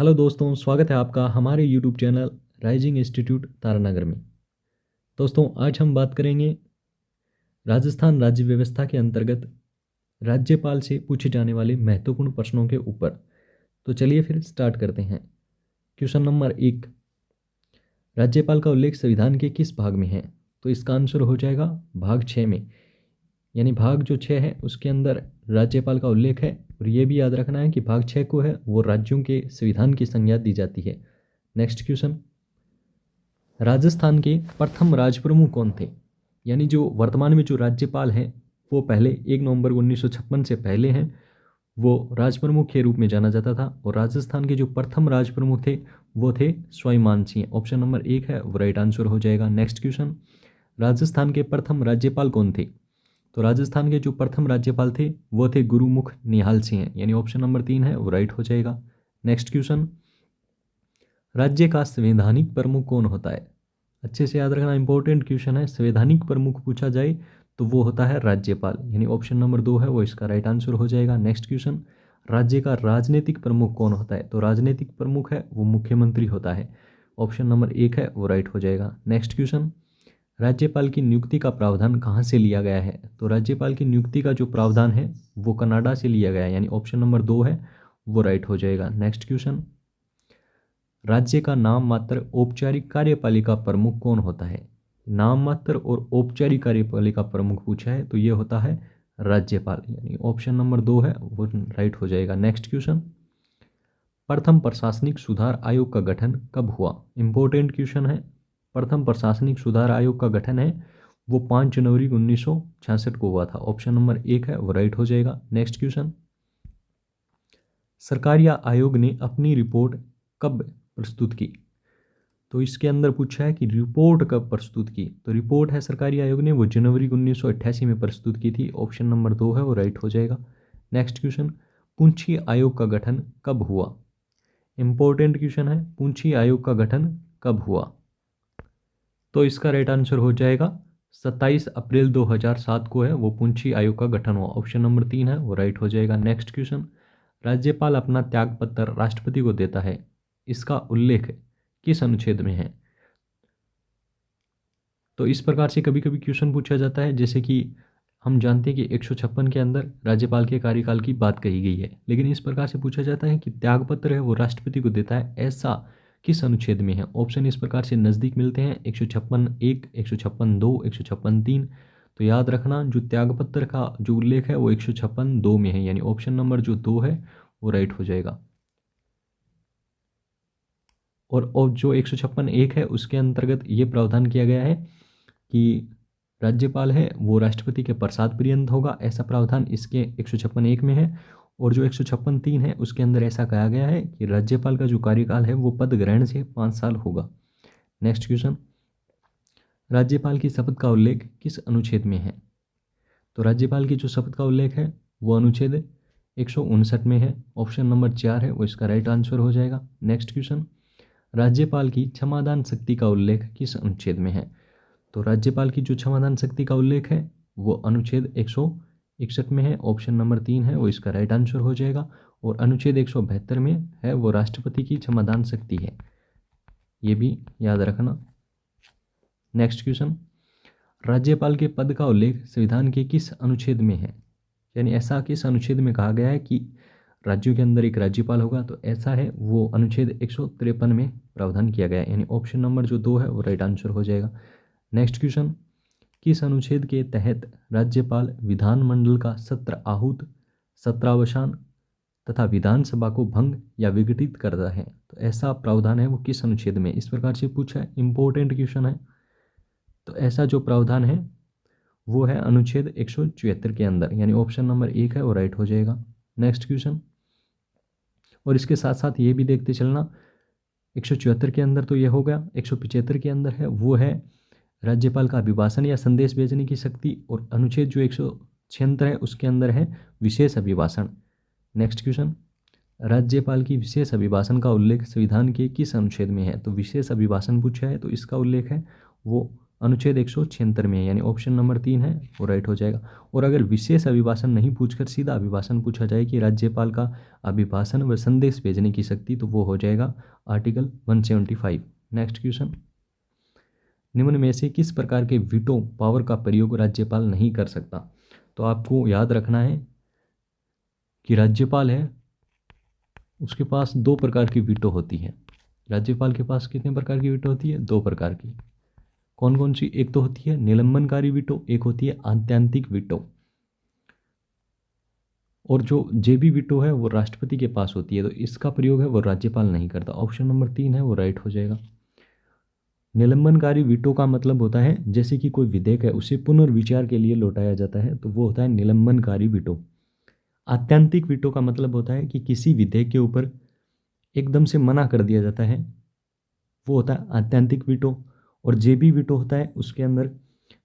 Hello दोस्तों, स्वागत है आपका हमारे YouTube channel rising institute Taranagar में। दोस्तों, आज हम बात करेंगे राजस्थान राज्य व्यवस्था के अंतर्गत राज्यपाल से पूछे जाने वाले महत्वपूर्ण प्रश्नों के ऊपर। तो चलिए फिर स्टार्ट करते हैं। क्वेश्चन नंबर 1, राज्यपाल का उल्लेख संविधान के किस भाग में है? तो इसका आंसर हो जाएगा भाग 6 में, यानी भाग जो 6 है उसके अंदर राज्यपाल का उल्लेख है। और ये भी याद रखना है कि भाग 6 को है वो राज्यों के संविधान की संज्ञा दी जाती है। नेक्स्ट क्वेश्चन, राजस्थान के प्रथम राजप्रमुख कौन थे? यानी जो वर्तमान में जो राज्यपाल हैं वो पहले 1 नवंबर 1956 से पहले हैं, वो राजप्रमुख के रूप में जाना जाता था। और राजस्थान के जो प्रथम राजप्रमुख थे वो थे स्वाभिमान सिंह। ऑप्शन नंबर 1 है वो राइट आंसर हो जाएगा। नेक्स्ट क्वेश्चन, राजस्थान के प्रथम राज्यपाल कौन थे? तो राजस्थान के जो प्रथम राज्यपाल थे वो थे गुरुमुख निहाल सिंह, यानी ऑप्शन नंबर 3 है वो राइट हो जाएगा। नेक्स्ट क्वेश्चन, राज्य का संवैधानिक प्रमुख कौन होता है? अच्छे से याद रखना, इंपॉर्टेंट क्वेश्चन है। संवैधानिक प्रमुख पूछा जाए तो वो होता है राज्यपाल, यानी ऑप्शन नंबर 2 है वो इसका राइट आंसर हो जाएगा। नेक्स्ट क्वेश्चन, राज्य का राजनीतिक प्रमुख कौन होता है? तो राजनीतिक प्रमुख है वो मुख्यमंत्री होता है। ऑप्शन नंबर 1 है वो राइट हो जाएगा। नेक्स्ट क्वेश्चन, राज्यपाल की नियुक्ति का प्रावधान कहाँ से लिया गया है? तो राज्यपाल की नियुक्ति का जो प्रावधान है वो कनाडा से लिया गया है, यानी ऑप्शन नंबर 2 है वो राइट हो जाएगा। नेक्स्ट क्वेश्चन, राज्य का नाम मात्र औपचारिक कार्यपालिका प्रमुख कौन होता है? नाम मात्र और औपचारिक कार्यपालिका प्रमुख पूछा है तो ये होता है राज्यपाल, यानी ऑप्शन नंबर 2 है वो राइट हो जाएगा। नेक्स्ट क्वेश्चन, प्रथम प्रशासनिक सुधार आयोग का गठन कब हुआ? इंपॉर्टेंट क्वेश्चन है। प्रथम प्रशासनिक सुधार आयोग का गठन है वो 5 जनवरी 1966 को हुआ था। ऑप्शन नंबर 1 है वो राइट हो जाएगा। नेक्स्ट क्वेश्चन, सरकार या आयोग ने अपनी रिपोर्ट कब प्रस्तुत की? तो इसके अंदर पूछा है कि रिपोर्ट कब प्रस्तुत की। तो रिपोर्ट है सरकारी आयोग ने वो जनवरी 1988 में प्रस्तुत की थी। ऑप्शन नंबर 2 है वो राइट हो जाएगा। नेक्स्ट क्वेश्चन, पूंछी आयोग का गठन कब हुआ? इंपॉर्टेंट क्वेश्चन है, पूंछी आयोग का गठन कब हुआ? तो इसका राइट आंसर हो जाएगा 27 अप्रैल 2007 को है वो पूंछी आयोग का गठन हुआ। ऑप्शन नंबर 3 है वो राइट हो जाएगा। नेक्स्ट क्वेश्चन, राज्यपाल अपना त्यागपत्र राष्ट्रपति को देता है, इसका उल्लेख किस अनुच्छेद में है? तो इस प्रकार से कभी कभी क्वेश्चन पूछा जाता है, जैसे कि हम जानते हैं कि 156 के अंदर राज्यपाल के कार्यकाल की बात कही गई है, लेकिन इस प्रकार से पूछा जाता है कि त्यागपत्र है वो राष्ट्रपति को देता है, ऐसा किस अनुच्छेद में है? ऑप्शन इस प्रकार से नज़दीक मिलते हैं, 156(1), 156(2), 156(3). तो याद रखना, जो त्यागपत्र का जो उल्लेख है वो 156(2) में है, यानी ऑप्शन नंबर जो 2 है वो राइट हो जाएगा। और जो 156(1) है उसके अंतर्गत ये प्रावधान किया गया है कि राज्यपाल है वो राष्ट्रपति के प्रसाद पर्यंत होगा, ऐसा प्रावधान इसके 156(1) में है। और जो 156(3) है उसके अंदर ऐसा कहा गया है कि राज्यपाल का जो कार्यकाल है वो पद ग्रहण से 5 साल होगा। नेक्स्ट क्वेश्चन, राज्यपाल की शपथ का उल्लेख किस अनुच्छेद में है? तो राज्यपाल की जो शपथ का उल्लेख है वो अनुच्छेद 159 में है। ऑप्शन नंबर 4 है वो इसका राइट आंसर हो जाएगा। नेक्स्ट क्वेश्चन, राज्यपाल की क्षमादान शक्ति का उल्लेख किस अनुच्छेद में है? तो राज्यपाल की जो क्षमादान शक्ति का उल्लेख है वो अनुच्छेद 161 में है। ऑप्शन नंबर 3 है वो इसका राइट आंसर हो जाएगा। और अनुच्छेद 172 में है वो राष्ट्रपति की क्षमादान शक्ति है, ये भी याद रखना। नेक्स्ट क्वेश्चन, राज्यपाल के पद का उल्लेख संविधान के किस अनुच्छेद में है? यानी ऐसा किस अनुच्छेद में कहा गया है कि राज्यों के अंदर एक राज्यपाल होगा? तो ऐसा है वो अनुच्छेद 153 में प्रावधान किया गया है, यानी ऑप्शन नंबर जो 2 है वो राइट आंसर हो जाएगा। नेक्स्ट क्वेश्चन, किस अनुच्छेद के तहत राज्यपाल विधानमंडल का सत्र आहूत, सत्रावसान तथा विधानसभा को भंग या विघटित करता है? तो ऐसा प्रावधान है वो किस अनुच्छेद में? इस प्रकार से पूछा है, इंपॉर्टेंट क्वेश्चन है। तो ऐसा जो प्रावधान है वो है अनुच्छेद 174 के अंदर, यानी ऑप्शन नंबर 1 है वो राइट हो जाएगा। नेक्स्ट क्वेश्चन, और इसके साथ साथ ये भी देखते चलना, 174 के अंदर तो ये हो गया, 175 के अंदर है वो है राज्यपाल का अभिभाषण या संदेश भेजने की शक्ति। और अनुच्छेद जो 176 है उसके अंदर है विशेष अभिभाषण। नेक्स्ट क्वेश्चन, राज्यपाल की विशेष अभिभाषण का उल्लेख संविधान के किस अनुच्छेद में है? तो विशेष अभिभाषण पूछा है तो इसका उल्लेख है वो अनुच्छेद 176 में है, यानी ऑप्शन नंबर 3 है वो राइट हो जाएगा। और अगर विशेष अभिभाषण नहीं पूछकर सीधा अभिभाषण पूछा जाए कि राज्यपाल का अभिभाषण व संदेश भेजने की शक्ति, तो वो हो जाएगा आर्टिकल 175। नेक्स्ट क्वेश्चन, निम्न में से किस प्रकार के वीटो पावर का प्रयोग राज्यपाल नहीं कर सकता? तो आपको याद रखना है कि राज्यपाल है उसके पास दो प्रकार की वीटो होती है। राज्यपाल के पास कितने प्रकार की वीटो होती है? दो प्रकार की। कौन कौन सी? एक तो होती है निलंबनकारी वीटो, एक होती है आत्यांतिक वीटो। और जो जेबी वीटो है वो राष्ट्रपति के पास होती है, तो इसका प्रयोग है वो राज्यपाल नहीं करता। ऑप्शन नंबर 3 है वो राइट हो जाएगा। निलंबनकारी वीटो का मतलब होता है जैसे कि कोई विधेयक है उसे पुनर्विचार के लिए लौटाया जाता है, तो वो होता है निलंबनकारी वीटो। आत्यांतिक वीटो का मतलब होता है कि किसी विधेयक के ऊपर एकदम से मना कर दिया जाता है, वो होता है आत्यांतिक वीटो। और जेबी वीटो होता है उसके अंदर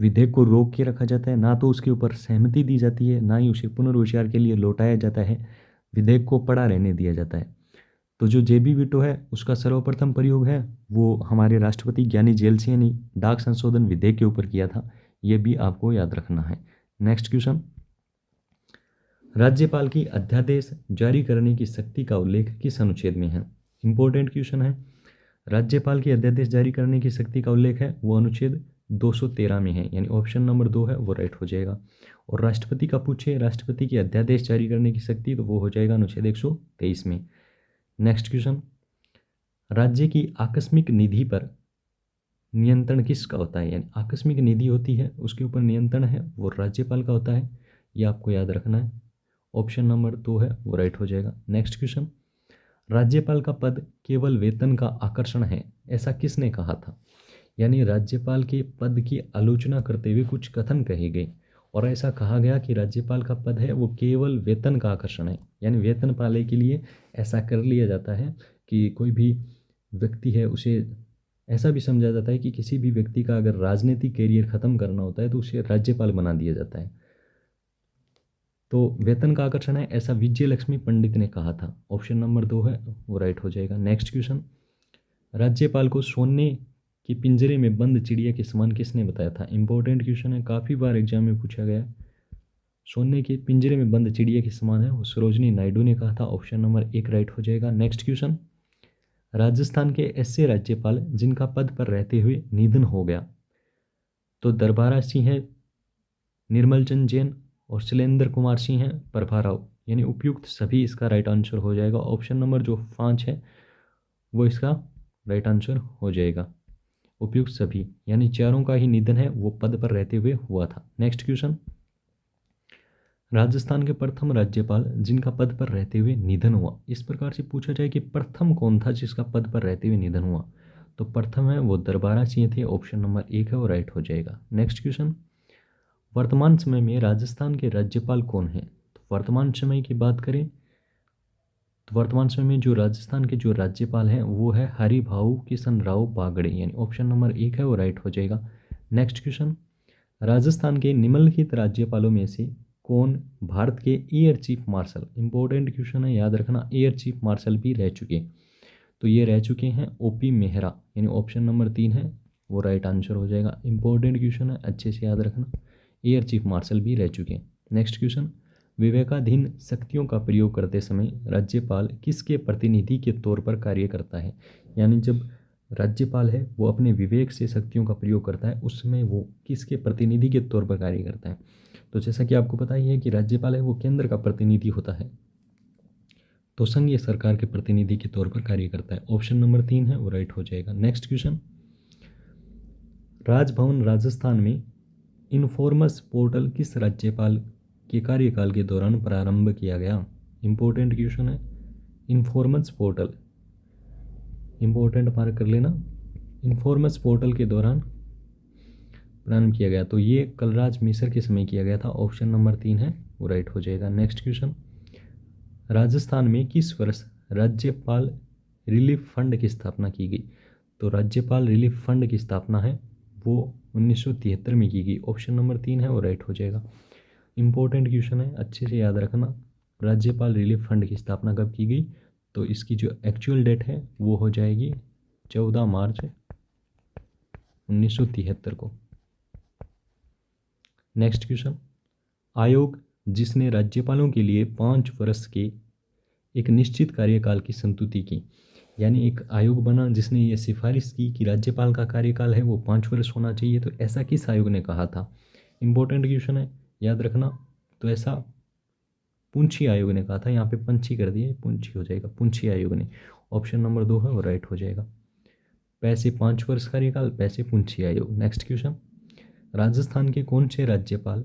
विधेयक को रोक के रखा जाता है, ना तो उसके ऊपर सहमति दी जाती है, ना ही उसे पुनर्विचार के लिए लौटाया जाता है, विधेयक को पड़ा रहने दिया जाता है। तो जो जेबी वीटो है उसका सर्वप्रथम प्रयोग है वो हमारे राष्ट्रपति ज्ञानी जेल सिंह ने डाक संशोधन विधेयक के ऊपर किया था, ये भी आपको याद रखना है। नेक्स्ट क्वेश्चन, राज्यपाल की अध्यादेश जारी करने की शक्ति का उल्लेख किस अनुच्छेद में है? इंपॉर्टेंट क्वेश्चन है। राज्यपाल की अध्यादेश जारी करने की शक्ति का उल्लेख है वो अनुच्छेद 213 में है, यानी ऑप्शन नंबर 2 है वो राइट हो जाएगा। और राष्ट्रपति का पूछे राष्ट्रपति की अध्यादेश जारी करने की शक्ति, तो वो हो जाएगा अनुच्छेद 123 में। नेक्स्ट क्वेश्चन, राज्य की आकस्मिक निधि पर नियंत्रण किसका होता है? यानी आकस्मिक निधि होती है उसके ऊपर नियंत्रण है वो राज्यपाल का होता है, ये आपको याद रखना है। ऑप्शन नंबर 2 है वो राइट हो जाएगा। नेक्स्ट क्वेश्चन, राज्यपाल का पद केवल वेतन का आकर्षण है, ऐसा किसने कहा था? यानी राज्यपाल के पद की आलोचना करते हुए कुछ कथन कहे गए और ऐसा कहा गया कि राज्यपाल का पद है वो केवल वेतन का आकर्षण है, यानी वेतन पाने के लिए ऐसा कर लिया जाता है कि कोई भी व्यक्ति है उसे ऐसा भी समझा जाता है कि किसी भी व्यक्ति का अगर राजनीतिक कैरियर खत्म करना होता है तो उसे राज्यपाल बना दिया जाता है, तो वेतन का आकर्षण है ऐसा विजय लक्ष्मी पंडित ने कहा था। ऑप्शन नंबर 2 है वो राइट हो जाएगा। नेक्स्ट क्वेश्चन, राज्यपाल को सोने के पिंजरे में बंद चिड़िया के समान किसने बताया था? इंपॉर्टेंट क्वेश्चन है, काफ़ी बार एग्जाम में पूछा गया है। सोने के पिंजरे में बंद चिड़िया के समान है वो सरोजनी नायडू ने कहा था। ऑप्शन नंबर 1 राइट हो जाएगा। नेक्स्ट क्वेश्चन, राजस्थान के ऐसे राज्यपाल जिनका पद पर रहते हुए निधन हो गया, तो दरबारा सिंह है, निर्मल चंद जैन और शैलेंद्र कुमार सिंह है, प्रभा राव, यानी उपयुक्त सभी इसका राइट आंसर हो जाएगा। ऑप्शन नंबर जो 5 है वो इसका राइट आंसर हो जाएगा। उपयुक्त सभी यानी चारों का ही निधन है वो पद पर रहते हुए हुआ था। नेक्स्ट क्वेश्चन, राजस्थान के प्रथम राज्यपाल जिनका पद पर रहते हुए निधन हुआ, इस प्रकार से पूछा जाए कि प्रथम कौन था जिसका पद पर रहते हुए निधन हुआ, तो प्रथम है वो दरबारा सिंह थे। ऑप्शन नंबर 1 है वो राइट हो जाएगा। नेक्स्ट क्वेश्चन, वर्तमान समय में राजस्थान के राज्यपाल कौन हैं? तो वर्तमान समय की बात करें तो वर्तमान समय में जो राजस्थान के जो राज्यपाल हैं वो है हरिभाऊ किशन राव बागड़े, यानी ऑप्शन नंबर 1 है वो राइट हो जाएगा। नेक्स्ट क्वेश्चन, राजस्थान के निम्नलिखित राज्यपालों में से कौन भारत के air chief marshal, important question है याद रखना, एयर चीफ मार्शल भी रह चुके, तो ये रह चुके हैं ओपी मेहरा, यानी ऑप्शन नंबर 3 है वो राइट आंसर हो जाएगा। इंपॉर्टेंट क्वेश्चन है अच्छे से याद रखना, एयर चीफ मार्शल भी रह चुके हैं। नेक्स्ट क्वेश्चन, विवेकाधीन शक्तियों का प्रयोग करते समय राज्यपाल किसके प्रतिनिधि के तौर पर कार्य करता है? यानी जब राज्यपाल है वो अपने विवेक से शक्तियों का प्रयोग करता है उस समय वो किसके प्रतिनिधि के तौर पर कार्य करता है? तो जैसा कि आपको पता ही है कि राज्यपाल है वो केंद्र का प्रतिनिधि होता है, तो संघीय सरकार के प्रतिनिधि के तौर पर कार्य करता है। ऑप्शन नंबर 3 है वो राइट हो जाएगा। नेक्स्ट क्वेश्चन, राजभवन राजस्थान में इन्फॉर्मस पोर्टल किस राज्यपाल के कार्यकाल के दौरान प्रारंभ किया गया? इंपॉर्टेंट क्वेश्चन है, इन्फॉर्मस पोर्टल इंपॉर्टेंट मार्क कर लेना, इन्फॉर्मस पोर्टल के दौरान प्रारंभ किया गया, तो ये कलराज मिश्र के समय किया गया था। ऑप्शन नंबर 3 है वो राइट हो जाएगा। नेक्स्ट क्वेश्चन, राजस्थान में किस वर्ष राज्यपाल रिलीफ फंड की स्थापना की गई? तो राज्यपाल रिलीफ फंड की स्थापना है वो 1973 में की गई। ऑप्शन नंबर 3 है वो राइट हो जाएगा। इंपॉर्टेंट क्वेश्चन है अच्छे से याद रखना, राज्यपाल रिलीफ फंड की स्थापना कब की गई? तो इसकी जो एक्चुअल डेट है वो हो जाएगी 14 मार्च 1973 को। नेक्स्ट क्वेश्चन, आयोग जिसने राज्यपालों के लिए 5 वर्ष के एक निश्चित कार्यकाल की संतुति की, यानी एक आयोग बना जिसने ये सिफारिश की कि राज्यपाल का कार्यकाल है वो 5 वर्ष होना चाहिए, तो ऐसा किस आयोग ने कहा था? इंपॉर्टेंट क्वेश्चन है, याद रखना। तो ऐसा पुंछी आयोग ने कहा था, यहाँ पे पंछी कर दिए, पुंछी हो जाएगा, पुंछी आयोग ने। ऑप्शन नंबर 2 है वो राइट हो जाएगा। पैसे 5 वर्ष कार्यकाल, पैसे पुंछी आयोग। नेक्स्ट क्वेश्चन, राजस्थान के कौन से राज्यपाल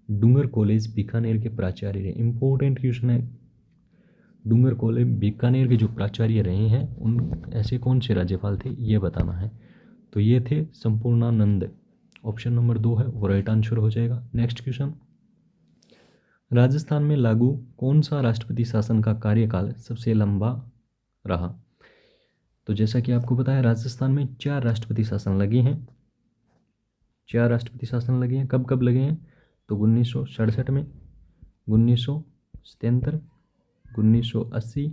डूंगर कॉलेज बीकानेर के प्राचार्य रहे? इंपॉर्टेंट क्वेश्चन है। डूंगर कॉलेज बीकानेर के जो प्राचार्य रहे हैं उन ऐसे कौन से राज्यपाल थे ये बताना है। तो ये थे संपूर्णानंद। ऑप्शन नंबर 2 है वो राइट आंसर हो जाएगा। नेक्स्ट क्वेश्चन, राजस्थान में लागू कौन सा राष्ट्रपति शासन का कार्यकाल सबसे लंबा रहा? तो जैसा कि आपको पता है राजस्थान में 4 राष्ट्रपति शासन लगे हैं। 4 राष्ट्रपति शासन लगे हैं। कब कब लगे हैं? तो 1967 में, 1977, 1980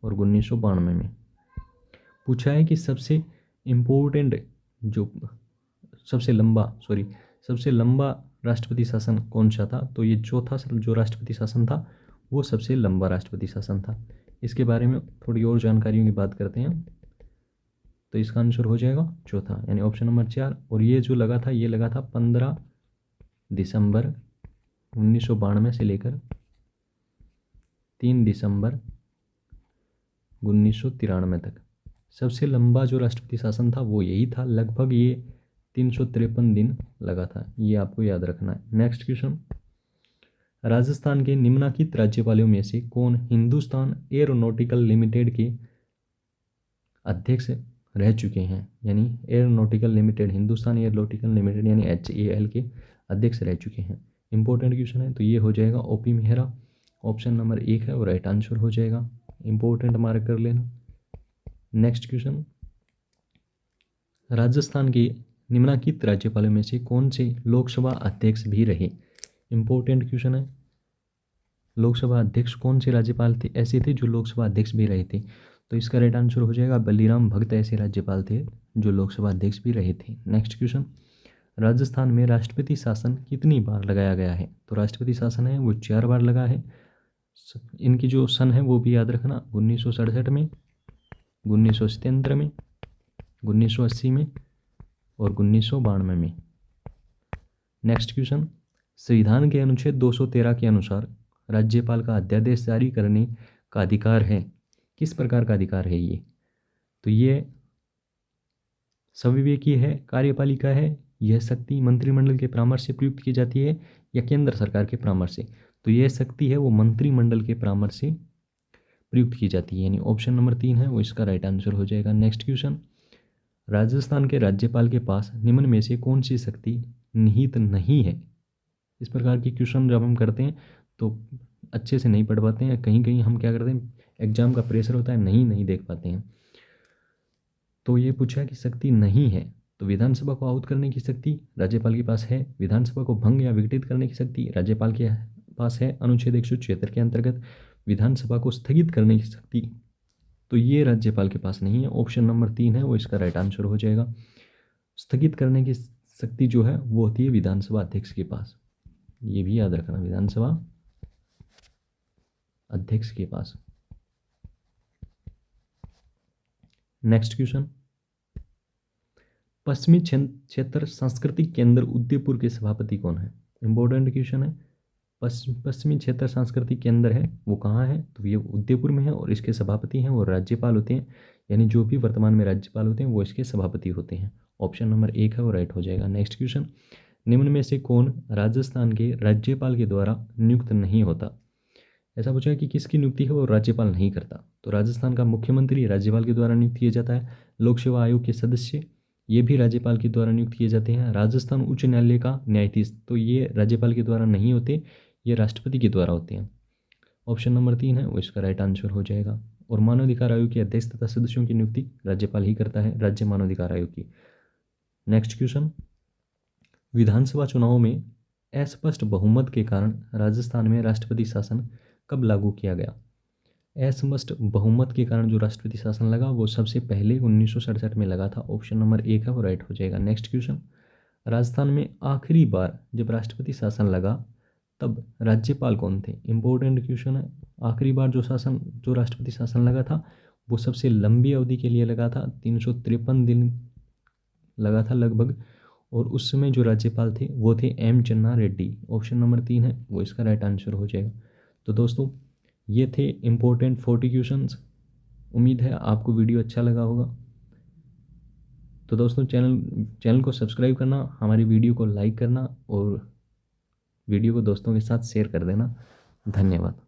और 1992 में। पूछा है कि सबसे इम्पोर्टेंट जो सबसे लंबा राष्ट्रपति शासन कौन सा था? तो ये चौथा जो राष्ट्रपति शासन था वो सबसे लंबा राष्ट्रपति शासन था। इसके बारे में थोड़ी और जानकारियों की बात करते हैं। तो इसका आंसर हो जाएगा चौथा, यानी ऑप्शन नंबर 4। और ये जो लगा था ये लगा था 15 दिसंबर 1992 से लेकर 3 दिसंबर 1993 तक। सबसे लंबा जो राष्ट्रपति शासन था वो यही था, लगभग ये 353 दिन लगा था, ये आपको याद रखना है। नेक्स्ट क्वेश्चन, राजस्थान के निम्नलिखित राज्यपालों में से कौन हिंदुस्तान एरोनॉटिकल लिमिटेड के अध्यक्ष रह चुके हैं? यानी aeronautical limited, Hindustan aeronautical limited यानी HAL के अध्यक्ष रह चुके हैं। इंपॉर्टेंट क्वेश्चन है, तो ये हो जाएगा OP मेहरा। ऑप्शन नंबर 1 है वो राइट आंसर हो जाएगा। इंपॉर्टेंट मार्क कर लेना। नेक्स्ट क्वेश्चन, राजस्थान के निम्नलिखित राज्यपालों में से कौन से लोकसभा अध्यक्ष भी रहे? इंपॉर्टेंट क्वेश्चन है। लोकसभा अध्यक्ष कौन से राज्यपाल थे ऐसे थे जो लोकसभा अध्यक्ष भी रहे थे? तो इसका राइट आंसर हो जाएगा बलीराम भगत ऐसे राज्यपाल थे जो लोकसभा अध्यक्ष भी रहे थे। नेक्स्ट क्वेश्चन, राजस्थान में राष्ट्रपति शासन कितनी बार लगाया गया है? तो राष्ट्रपति शासन है वो 4 बार लगा है। इनकी जो सन है वो भी याद रखना, 1967 में, 1977 में, 1980 में और 1992 में। नेक्स्ट क्वेश्चन, संविधान के अनुच्छेद 213 के अनुसार राज्यपाल का अध्यादेश जारी करने का अधिकार है। किस प्रकार का अधिकार है ये? तो ये संविवेकी है, कार्यपालिका है, यह शक्ति मंत्रिमंडल के परामर्श से प्रयुक्त की जाती है या केंद्र सरकार के परामर्श से? तो यह शक्ति है वो मंत्रिमंडल के परामर्श से प्रयुक्त की जाती है, यानी ऑप्शन नंबर 3 है वो इसका राइट आंसर हो जाएगा। नेक्स्ट क्वेश्चन, राजस्थान के राज्यपाल के पास निम्न में से कौन सी शक्ति निहित नहीं है? इस प्रकार के क्वेश्चन जब हम करते हैं तो अच्छे से नहीं पढ़ पाते हैं, कहीं कहीं हम क्या करते हैं एग्जाम का प्रेशर होता है, नहीं देख पाते हैं। तो ये पूछा कि शक्ति नहीं है, तो विधानसभा को आहूत करने की शक्ति राज्यपाल के पास है, विधानसभा को भंग या विघटित करने की शक्ति राज्यपाल के पास है अनुच्छेद 176 के अंतर्गत, विधानसभा को स्थगित करने की शक्ति तो ये राज्यपाल के पास नहीं है। ऑप्शन नंबर 3 है वो इसका राइट आंसर हो जाएगा। स्थगित करने की शक्ति जो है वो होती है विधानसभा अध्यक्ष के पास, ये भी याद रखना, विधानसभा अध्यक्ष के पास। नेक्स्ट क्वेश्चन, पश्चिमी क्षेत्र सांस्कृतिक केंद्र उदयपुर के सभापति कौन है? इंपॉर्टेंट क्वेश्चन है। पश्चिमी क्षेत्र सांस्कृतिक केंद्र है वो कहाँ है? तो ये उदयपुर में है और इसके सभापति हैं वो राज्यपाल होते हैं, यानी जो भी वर्तमान में राज्यपाल होते हैं वो इसके सभापति होते हैं। ऑप्शन नंबर 1 है वो राइट हो जाएगा। नेक्स्ट क्वेश्चन, निम्न में से कौन राजस्थान के राज्यपाल के द्वारा नियुक्त नहीं होता? ऐसा पूछा है कि किसकी नियुक्ति है वो राज्यपाल नहीं करता? तो राजस्थान का मुख्यमंत्री राज्यपाल के द्वारा नियुक्त किया जाता है। लोक सेवा आयोग के सदस्य ये भी राज्यपाल के द्वारा नियुक्त किए जाते हैं। राजस्थान उच्च न्यायालय का न्यायाधीश तो ये राज्यपाल के द्वारा नहीं होते, ये राष्ट्रपति के द्वारा होते हैं। ऑप्शन नंबर 3 है वो इसका राइट आंसर हो जाएगा। और मानवाधिकार आयोग के अध्यक्ष तथा सदस्यों की नियुक्ति राज्यपाल ही करता है, राज्य मानवाधिकार आयोग की। नेक्स्ट क्वेश्चन, विधानसभा चुनावों में अस्पष्ट बहुमत के कारण राजस्थान में राष्ट्रपति शासन कब लागू किया गया? अस्पष्ट बहुमत के कारण जो राष्ट्रपति शासन लगा वो सबसे पहले 1967 में लगा था। ऑप्शन नंबर 1 है वो राइट हो जाएगा। नेक्स्ट क्वेश्चन, राजस्थान में आखिरी बार जब राष्ट्रपति शासन लगा तब राज्यपाल कौन थे? इम्पोर्टेंट क्वेश्चन है। आखिरी बार जो राष्ट्रपति शासन लगा था वो सबसे लंबी अवधि के लिए लगा था, 353 दिन लगा था लगभग। और उस समय जो राज्यपाल थे वो थे एम चन्ना रेड्डी। ऑप्शन नंबर 3 है वो इसका राइट आंसर हो जाएगा। तो दोस्तों ये थे इम्पोर्टेंट 40 क्वेश्चंस। उम्मीद है आपको वीडियो अच्छा लगा होगा। तो दोस्तों चैनल को सब्सक्राइब करना, हमारी वीडियो को लाइक करना और वीडियो को दोस्तों के साथ शेयर कर देना। धन्यवाद।